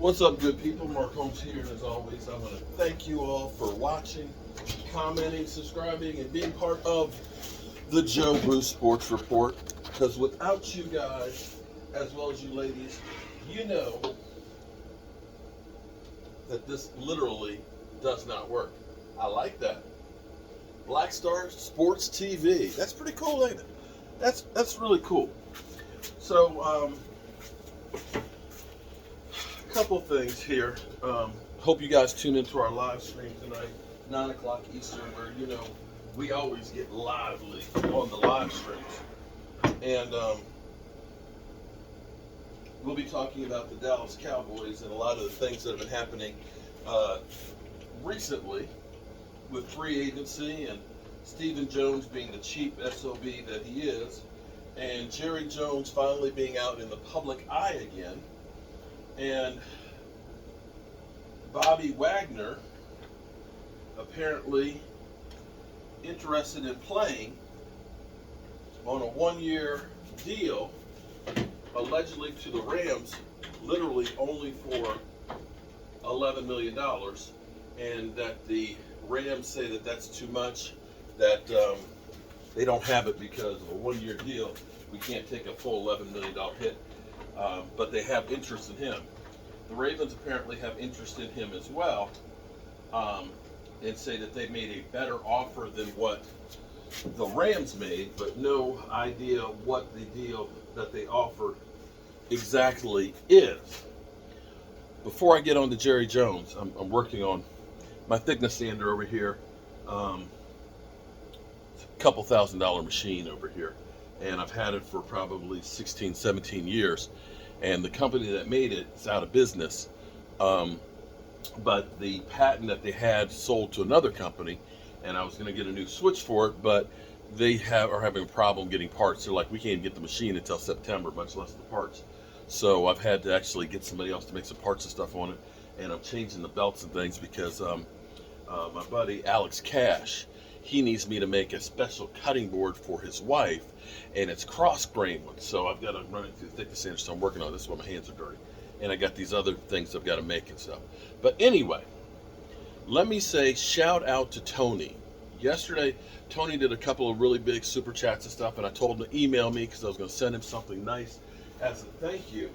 What's up, good people? Mark Holmes here, and as always, I want to thank you all for watching, commenting, subscribing, and being part of the Joe Boo Sports Report. Because without you guys, as well as you ladies, you know that this literally does not work. I like that. Black Star Sports TV. That's pretty cool, ain't it? That's really cool. So, couple things here. Hope you guys tune into our live stream tonight, 9 o'clock Eastern, where we always get lively on the live streams. And we'll be talking about the Dallas Cowboys and a lot of the things that have been happening recently with free agency and Stephen Jones being the cheap SOB that he is, and Jerry Jones finally being out in the public eye again. And Bobby Wagner apparently interested in playing on a one-year deal, allegedly to the Rams, literally only for $11 million, and that the Rams say that that's too much, that they don't have it because of a one-year deal. We can't take a full $11 million hit. But they have interest in him. The Ravens apparently have interest in him as well, and say that they made a better offer than what the Rams made, but no idea what the deal that they offered exactly is. Before I get on to Jerry Jones, I'm working on my thickness sander over here. It's a couple $1,000 machine over here, and I've had it for probably 16, 17 years. And the company that made it is out of business. But the patent that they had sold to another company, and I was going to get a new switch for it, but they are having a problem getting parts. They're like, we can't get the machine until September, much less the parts. So I've had to actually get somebody else to make some parts and stuff on it. And I'm changing the belts and things because my buddy Alex Cash, he needs me to make a special cutting board for his wife, and it's cross-grain one. So I've got to run it through the thickness sander, so I'm working on this while my hands are dirty. And I got these other things I've got to make and stuff. But anyway, let me say shout out to Tony. Yesterday, Tony did a couple of really big super chats and stuff, and I told him to email me because I was going to send him something nice as a thank you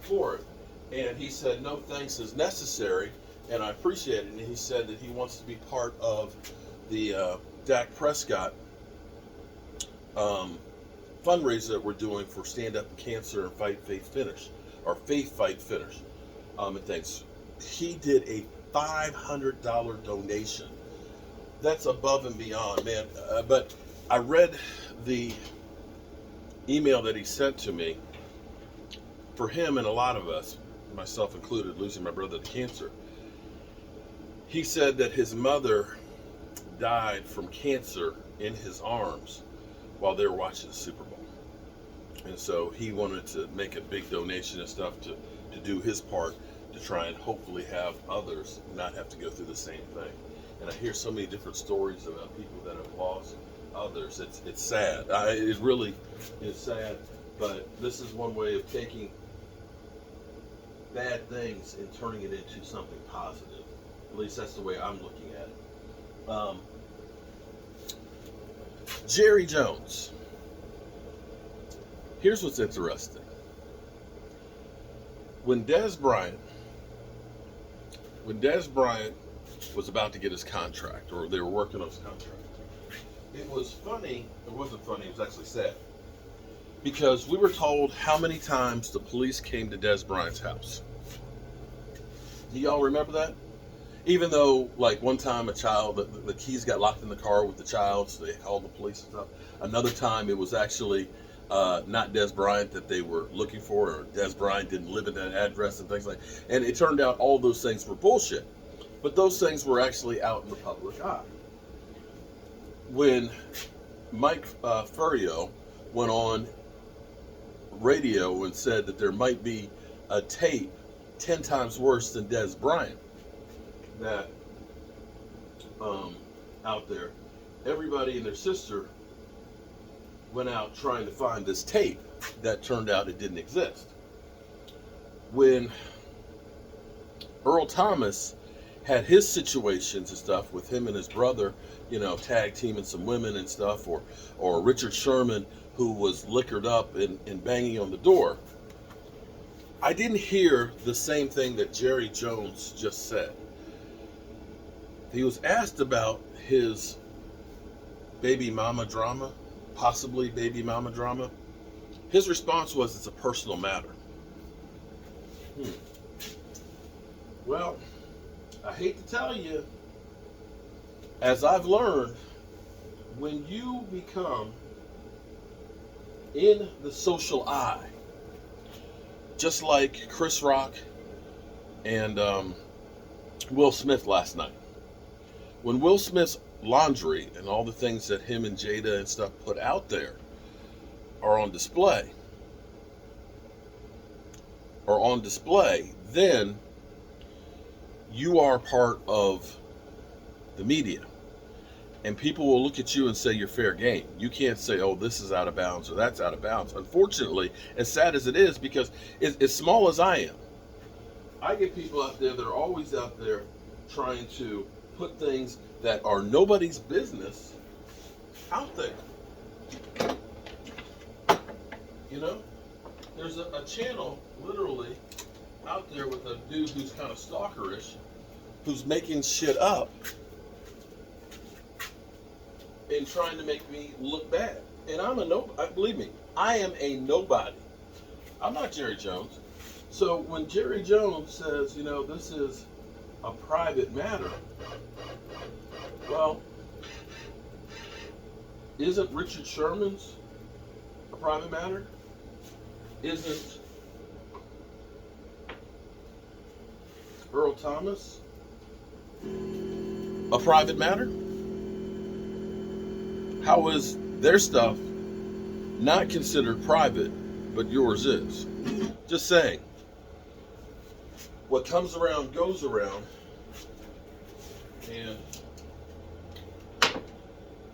for it. And he said no thanks is necessary, and I appreciate it. And he said that he wants to be part of the Dak Prescott fundraiser that we're doing for Stand Up and Cancer and Fight Faith Finish, or Faith Fight Finish, and things. He did a $500 donation. That's above and beyond, man. But I read the email that he sent to me. For him and a lot of us, myself included, losing my brother to cancer, he said that his mother died from cancer in his arms while they were watching the Super Bowl. And so he wanted to make a big donation and stuff to do his part to try and hopefully have others not have to go through the same thing. And I hear so many different stories about people that have lost others. It's sad. It really is sad. But this is one way of taking bad things and turning it into something positive. At least that's the way I'm looking at it. Jerry Jones. Here's what's interesting. When Dez Bryant was about to get his contract, or they were working on his contract, it was funny. It wasn't funny. It was actually sad. Because we were told how many times the police came to Dez Bryant's house. Do y'all remember that? Even though, like, one time a child, the keys got locked in the car with the child, so they called the police and stuff. Another time it was actually not Dez Bryant that they were looking for, or Dez Bryant didn't live in that address and things like that. And it turned out all those things were bullshit. But those things were actually out in the public eye. When Mike Furio went on radio and said that there might be a tape 10 times worse than Dez Bryant that out there, everybody and their sister went out trying to find this tape that turned out it didn't exist. When Earl Thomas had his situations and stuff with him and his brother, tag teaming some women and stuff, or Richard Sherman, who was liquored up and banging on the door. I didn't hear the same thing that Jerry Jones just said. He was asked about his baby mama drama, possibly baby mama drama. His response was, it's a personal matter. Well, I hate to tell you, as I've learned, when you become in the social eye, just like Chris Rock and Will Smith last night. When Will Smith's laundry and all the things that him and Jada and stuff put out there are on display, then you are part of the media. And people will look at you and say you're fair game. You can't say, oh, this is out of bounds or that's out of bounds. Unfortunately, as sad as it is, because as small as I am, I get people out there that are always out there trying to put things that are nobody's business out there. There's a channel literally out there with a dude who's kind of stalkerish, who's making shit up and trying to make me look bad. And I'm a nobody. Believe me, I am a nobody. I'm not Jerry Jones. So when Jerry Jones says, this is a private matter, well, isn't Richard Sherman's a private matter? Isn't Earl Thomas a private matter? How is their stuff not considered private, but yours is? Just saying. What comes around goes around. And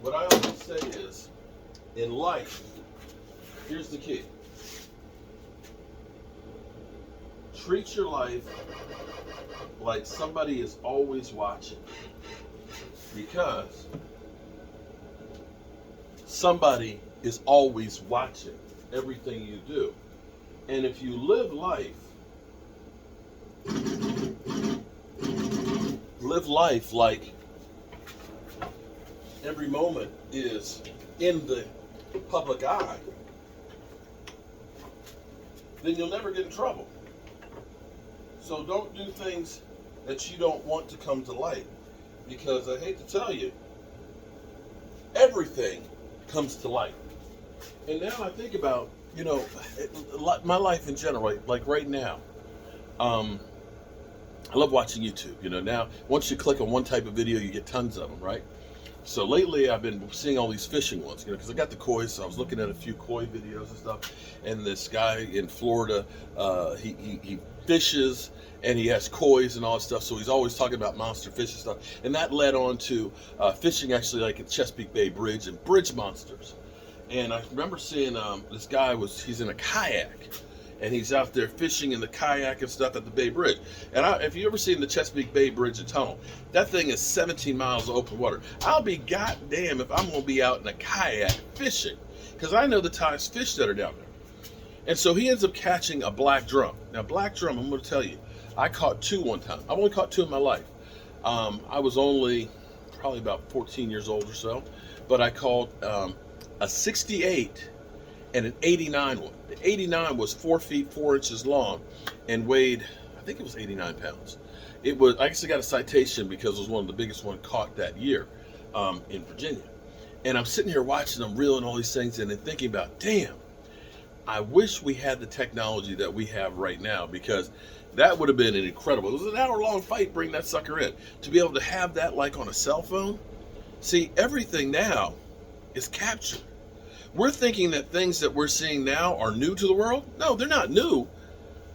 what I always say is, in life, here's the key. Treat your life like somebody is always watching. Because somebody is always watching everything you do. And if you live life like every moment is in the public eye, then you'll never get in trouble. So don't do things that you don't want to come to light. Because I hate to tell you, everything comes to light. And now I think about, my life in general, like right now. I love watching YouTube. Now once you click on one type of video, you get tons of them, right? So lately I've been seeing all these fishing ones, because I got the koi, so I was looking at a few koi videos and stuff. And this guy in Florida, he fishes and he has kois and all that stuff. So he's always talking about monster fish and stuff. And that led on to fishing actually like at Chesapeake Bay Bridge and bridge monsters. And I remember seeing this guy he's in a kayak. And he's out there fishing in the kayak and stuff at the Bay Bridge. And if you ever seen the Chesapeake Bay Bridge and Tunnel, that thing is 17 miles of open water. I'll be goddamn if I'm going to be out in a kayak fishing, because I know the times fish that are down there. And so he ends up catching a black drum. Now, black drum, I'm going to tell you, I caught 2 one time. I've only caught 2 in my life. I was only probably about 14 years old or so, but I caught a 68 and an 89 one. The 89 was 4 feet 4 inches long and weighed, I think it was 89 pounds. I actually got a citation because it was one of the biggest ones caught that year in Virginia. And I'm sitting here watching them reeling all these things in and thinking about, damn, I wish we had the technology that we have right now, because that would have been an incredible. It was an hour-long fight, bring that sucker in. To be able to have that like on a cell phone. See, everything now is captured. We're thinking that things that we're seeing now are new to the world. No, they're not new.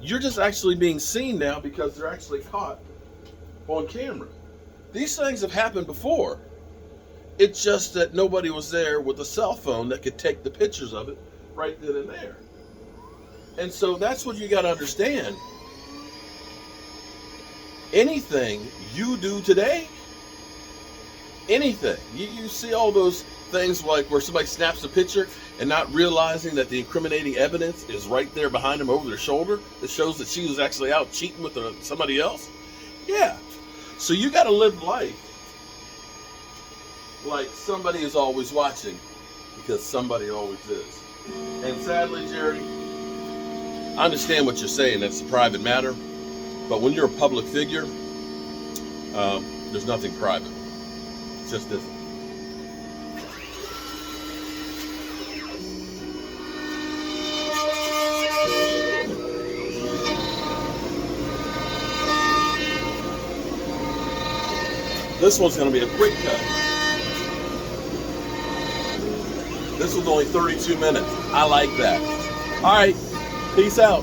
You're just actually being seen now because they're actually caught on camera. These things have happened before. It's just that nobody was there with a cell phone that could take the pictures of it right then and there. And so that's what you got to understand. anything you do today, anything, you see all those things like where somebody snaps a picture and not realizing that the incriminating evidence is right there behind them over their shoulder that shows that she was actually out cheating with somebody else. Yeah. So you got to live life like somebody is always watching, because somebody always is. And sadly, Jerry, I understand what you're saying. That's a private matter. But when you're a public figure, there's nothing private. It just isn't. This one's going to be a quick cut. This was only 32 minutes. I like that. All right. Peace out.